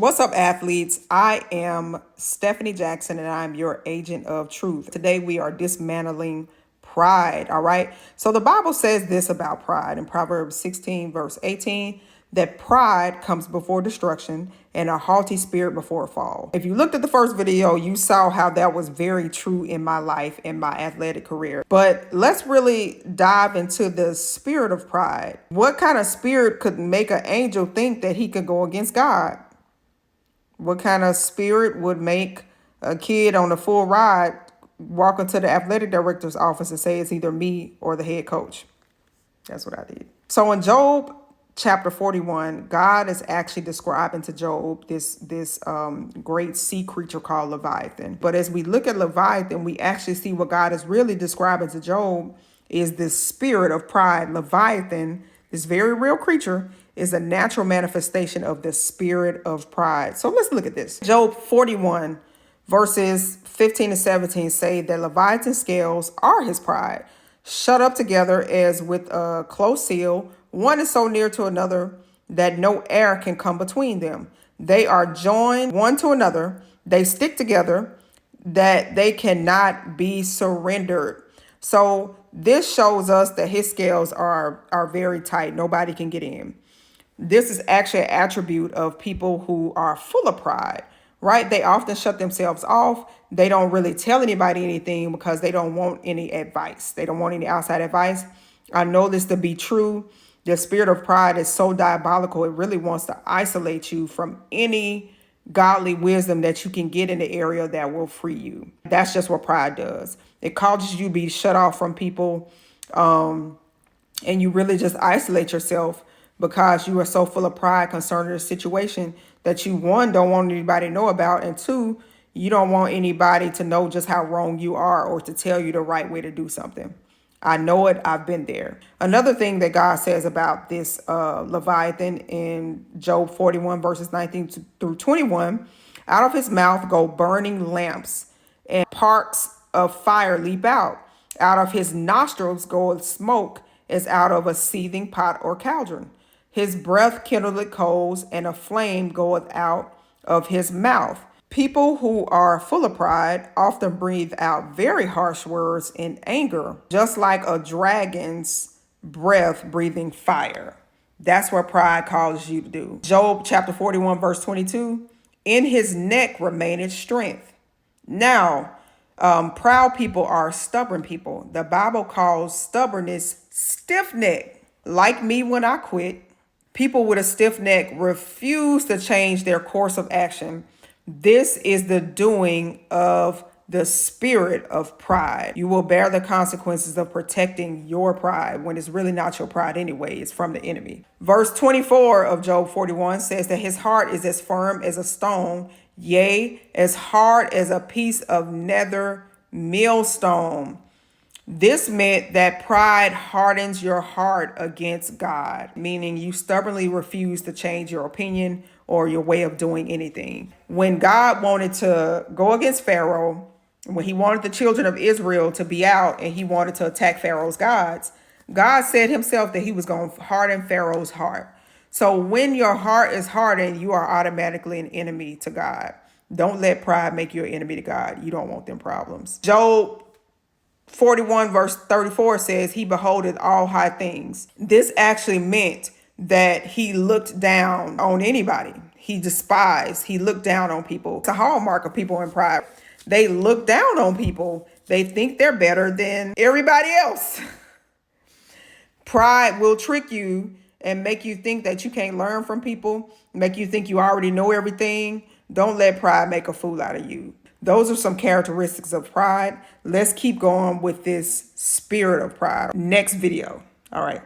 What's up, athletes? I am Stephanie Jackson and I'm your agent of truth. Today we are dismantling pride, all right? So the Bible says this about pride in Proverbs 16, verse 18, that pride comes before destruction and a haughty spirit before a fall. If you looked at the first video, you saw how that was very true in my life and my athletic career. But let's really dive into the spirit of pride. What kind of spirit could make an angel think that he could go against God? What kind of spirit would make a kid on a full ride walk into the athletic director's office and say it's either me or the head coach? That's what I did. So in Job chapter 41, God is actually describing to Job this great sea creature called Leviathan. But as we look at Leviathan, we actually see what God is really describing to Job is this spirit of pride. Leviathan, this very real creature, is a natural manifestation of the spirit of pride. So let's look at this. Job 41 verses 15 and 17 say that Leviathan's scales are his pride, shut up together as with a close seal. One is so near to another that no air can come between them. They are joined one to another. They stick together that they cannot be surrendered. So this shows us that his scales are very tight. Nobody can get in. This is actually an attribute of people who are full of pride, right? They often shut themselves off. They don't really tell anybody anything because they don't want any advice. They don't want any outside advice. I know this to be true. The spirit of pride is so diabolical. It really wants to isolate you from any godly wisdom that you can get in the area that will free you. That's just what pride does. It causes you to be shut off from people, and you really just isolate yourself because you are so full of pride concerning the situation that you, one, don't want anybody to know about, and two, you don't want anybody to know just how wrong you are or to tell you the right way to do something. I know it. I've been there. Another thing that God says about this Leviathan in Job 41 verses 19 through 21, out of his mouth go burning lamps and sparks of fire leap out. Out of his nostrils goeth smoke as out of a seething pot or cauldron. His breath kindleth coals, and a flame goeth out of his mouth. People who are full of pride often breathe out very harsh words in anger, just like a dragon's breath breathing fire. That's what pride causes you to do. Job chapter 41, verse 22, in his neck remaineth strength. Now, proud people are stubborn people. The Bible calls stubbornness stiff neck. Like me when I quit, people with a stiff neck refuse to change their course of action. This is the doing of the spirit of pride. You will bear the consequences of protecting your pride when it's really not your pride anyway. It's from the enemy. Verse 24 of Job 41 says that his heart is as firm as a stone, yea, as hard as a piece of nether millstone. This meant that pride hardens your heart against God, meaning you stubbornly refuse to change your opinion or your way of doing anything. When God wanted to go against Pharaoh, when he wanted the children of Israel to be out and he wanted to attack Pharaoh's gods, God said himself that he was going to harden Pharaoh's heart. So when your heart is hardened, you are automatically an enemy to God. Don't let pride make you an enemy to God. You don't want them problems. Job 41 verse 34 says, he beholdeth all high things. This actually meant that he looked down on anybody. He despised, he looked down on people. It's a hallmark of people in pride. They look down on people. They think they're better than everybody else. Pride will trick you and make you think that you can't learn from people, make you think you already know everything. Don't let pride make a fool out of you. Those are some characteristics of pride. Let's keep going with this spirit of pride. Next video. All right.